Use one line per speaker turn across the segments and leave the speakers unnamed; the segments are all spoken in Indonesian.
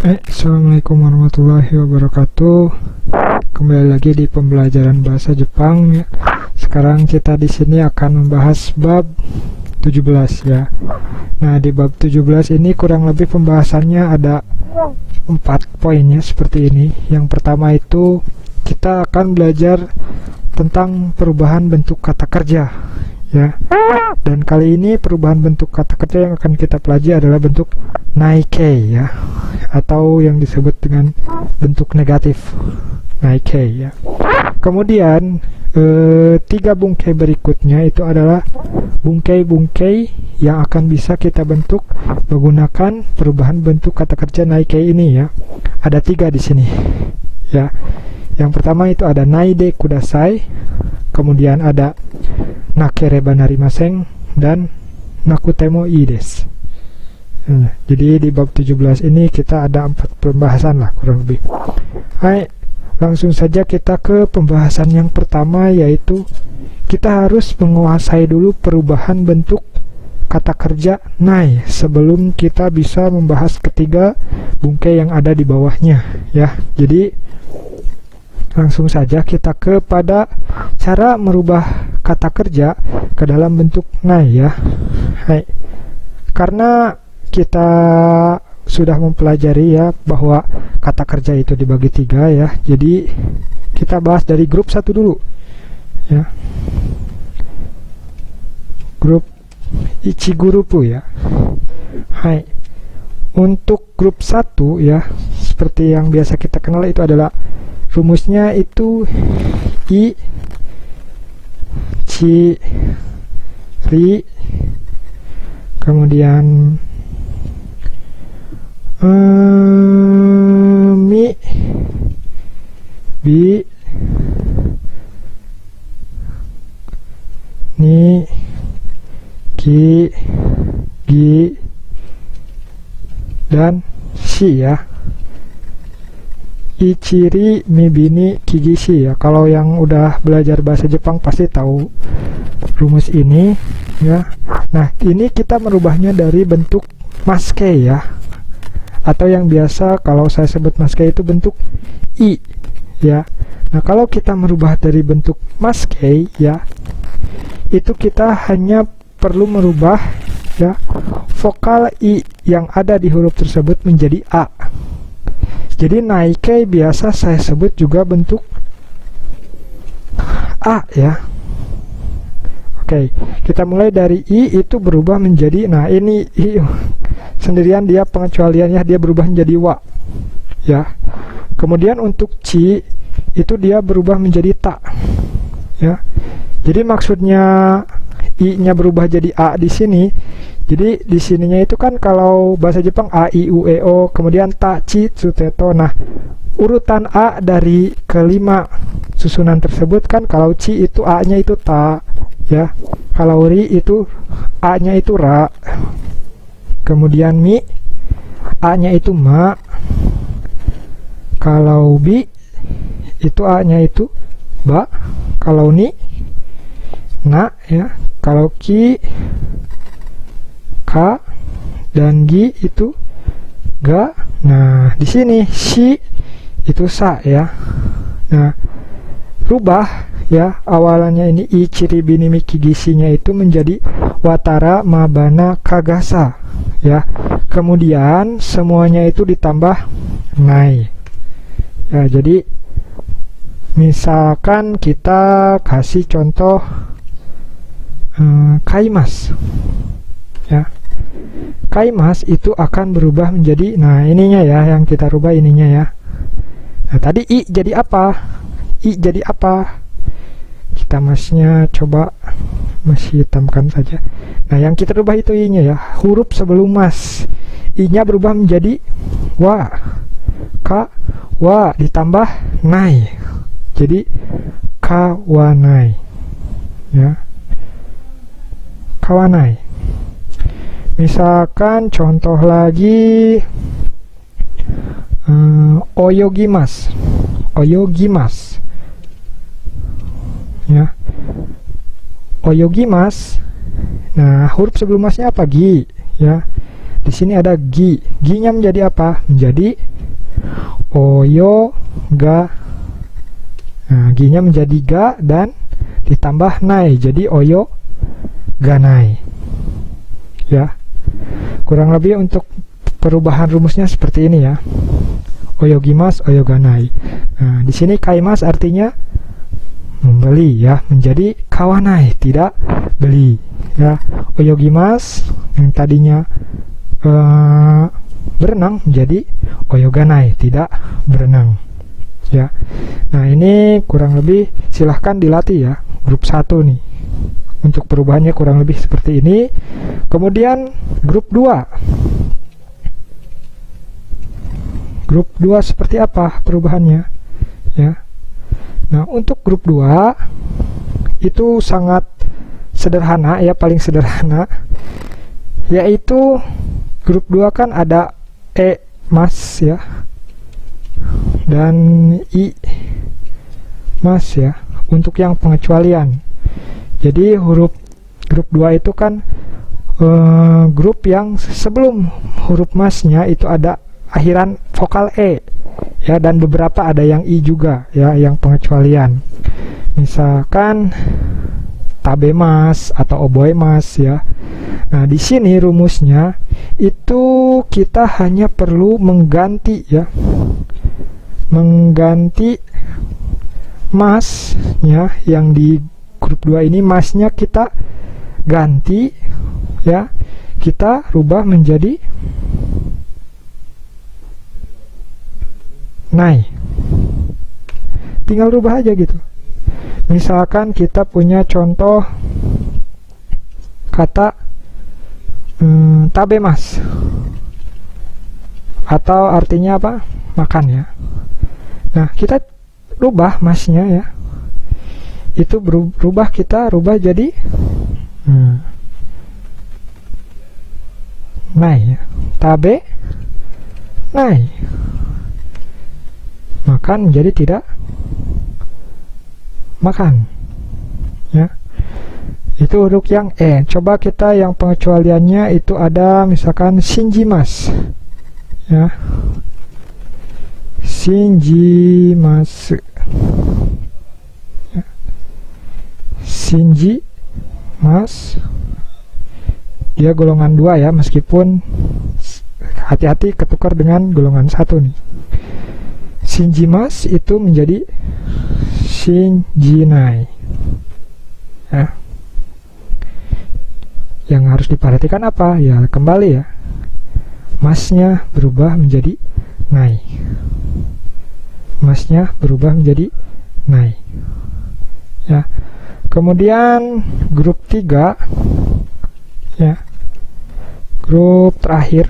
Assalamualaikum warahmatullahi wabarakatuh. Kembali lagi di pembelajaran bahasa Jepang ya. Sekarang kita di sini akan membahas bab 17 ya. Nah, di bab 17 ini kurang lebih pembahasannya ada 4 poinnya seperti ini. Yang pertama itu kita akan belajar tentang perubahan bentuk kata kerja ya. Dan kali ini perubahan bentuk kata kerja yang akan kita pelajari adalah bentuk naikei ya, atau yang disebut dengan bentuk negatif naikei ya. Kemudian 3 bungkai berikutnya itu adalah bungkai-bungkai yang akan bisa kita bentuk menggunakan perubahan bentuk kata kerja naikei ini ya. Ada 3 di sini ya. Yang pertama itu ada naide kudasai, kemudian ada nakereba narimaseng, dan nakutemo ii desu. Jadi di bab 17 ini kita ada 4 pembahasan lah kurang lebih. Hai, langsung saja kita ke pembahasan yang pertama, yaitu kita harus menguasai dulu perubahan bentuk kata kerja nai sebelum kita bisa membahas ketiga bungkai yang ada di bawahnya ya. Jadi langsung saja kita kepada cara merubah kata kerja ke dalam bentuk nai ya. Hai. Karena kita sudah mempelajari ya bahwa kata kerja itu dibagi 3 ya. Jadi kita bahas dari grup 1 dulu ya. Grup Ichigurupu ya. Hai. Untuk grup 1 ya, seperti yang biasa kita kenal itu adalah rumusnya itu I Ci Ri, kemudian Mi Bi Ni Ki Gi dan Si ya. Ichiri mibini kigishi ya. Kalau yang udah belajar bahasa Jepang pasti tahu rumus ini ya. Nah, ini kita merubahnya dari bentuk maskei ya, atau yang biasa kalau saya sebut maskei itu bentuk I ya. Nah, kalau kita merubah dari bentuk maskei ya, itu kita hanya perlu merubah ya vokal I yang ada di huruf tersebut menjadi A. Jadi naikei biasa saya sebut juga bentuk A ya. Oke, kita mulai dari I itu berubah menjadi, nah ini I sendirian dia pengecualiannya, dia berubah menjadi wa ya. Kemudian untuk ci itu dia berubah menjadi ta ya. Jadi maksudnya I nya berubah jadi A di sini. Jadi di sininya itu kan kalau bahasa Jepang A, I, U, E, O, kemudian ta, ci, tsu, te, to. Nah, urutan A dari kelima susunan tersebut kan, kalau ci itu A-nya itu ta, ya. Kalau ri itu A-nya itu ra. Kemudian mi, A-nya itu ma. Kalau bi itu A-nya itu ba. Kalau ni na ya. Kalau ki K dan G itu ga. Nah, di sini shi itu sa ya. Nah, rubah ya, awalannya ini I ciri bini miki gisinya itu menjadi watara mabana kagasa ya. Kemudian semuanya itu ditambah nai. Ya, jadi misalkan kita kasih contoh kaimas ya. Kaimas itu akan berubah menjadi, nah ininya ya, yang kita rubah ininya ya. Nah, tadi I jadi apa? I jadi apa? Kita masnya coba masih hitamkan saja. Nah, yang kita rubah itu I-nya ya, huruf sebelum mas. I-nya berubah menjadi wa. Ka, wa ditambah nai. Jadi kawanai ya. Kawanai. Misalkan contoh lagi oyogimas. Oyogimas ya. Oyogimas. Nah, huruf sebelum masnya apa? Gi ya. Di sini ada gi. Gi-nya menjadi apa? Menjadi oyo ga. Nah, gi-nya menjadi ga dan ditambah nai, jadi oyo ganai. Ya. Kurang lebih untuk perubahan rumusnya seperti ini ya. Oyogimasu, oyoganai. Nah, di sini kaimas artinya membeli ya, menjadi kawanai, tidak beli ya. Oyogimasu yang tadinya berenang menjadi oyoganai, tidak berenang ya. Nah, ini kurang lebih silahkan dilatih ya, grup 1 nih. Untuk perubahannya kurang lebih seperti ini. Kemudian grup 2. Grup 2 seperti apa perubahannya ya. Nah, untuk grup 2 itu sangat sederhana ya, paling sederhana, yaitu grup 2 kan ada e mas ya dan i mas ya untuk yang pengecualian. Jadi huruf grup 2 itu kan grup yang sebelum huruf masnya itu ada akhiran vokal e ya, dan beberapa ada yang i juga ya, yang pengecualian. Misalkan tabemas atau oboemas ya. Nah, di sini rumusnya itu kita hanya perlu mengganti ya. Mengganti masnya yang di grup 2 ini, masnya kita ganti ya. Kita rubah menjadi nai. Tinggal rubah aja gitu. Misalkan kita punya contoh kata tabemas, atau artinya apa? Makan ya. Nah, kita rubah masnya ya. Itu berubah, kita rubah jadi nai ya. Tabe nai. Makan menjadi tidak makan ya. Itu huruf yang e. Coba kita yang pengecualiannya itu ada misalkan shinjimas ya. Shinjimasu ya. Shinjimas, dia golongan 2 ya, meskipun hati-hati ketukar dengan golongan 1 nih. Shinjimas itu menjadi shinjinai ya. Yang harus diperhatikan apa ya, kembali ya, masnya berubah menjadi nai. Masnya berubah menjadi nai ya. Kemudian grup 3 ya, grup terakhir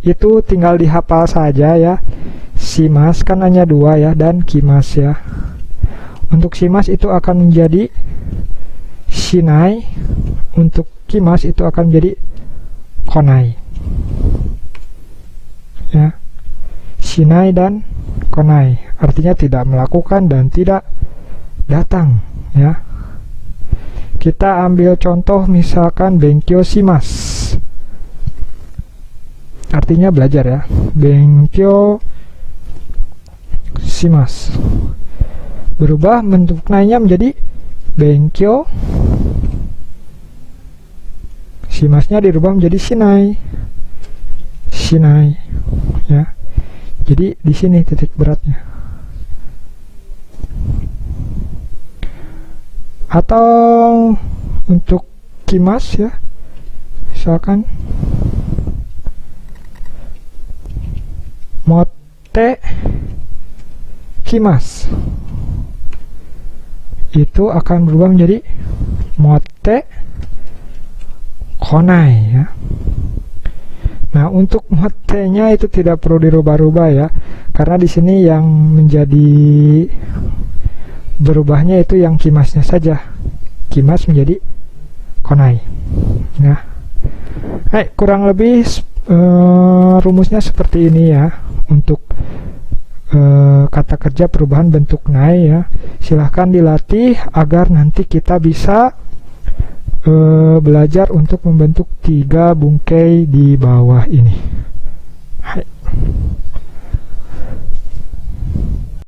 itu tinggal dihafal saja ya. Shimas kan hanya 2 ya, dan kimas ya. Untuk shimas itu akan menjadi shinai, untuk kimas itu akan menjadi konai ya. Shinai dan konai artinya tidak melakukan dan tidak datang ya. Kita ambil contoh misalkan benkyo shimas, artinya belajar ya. Benkyo shimas, berubah bentuk nainya menjadi benkyo. Shimasnya dirubah menjadi shinai. Shinai ya. Jadi di sini titik beratnya. Atau untuk kimas ya, misalkan motte kimas, itu akan berubah menjadi motte konai ya. Nah, untuk motte-nya itu tidak perlu dirubah-rubah ya, karena di sini yang menjadi berubahnya itu yang kimasnya saja. Kimas menjadi konai ya. Kurang lebih rumusnya seperti ini ya untuk kata kerja perubahan bentuk nai ya. Silahkan dilatih agar nanti kita bisa belajar untuk membentuk 3 bungkai di bawah ini. Hai.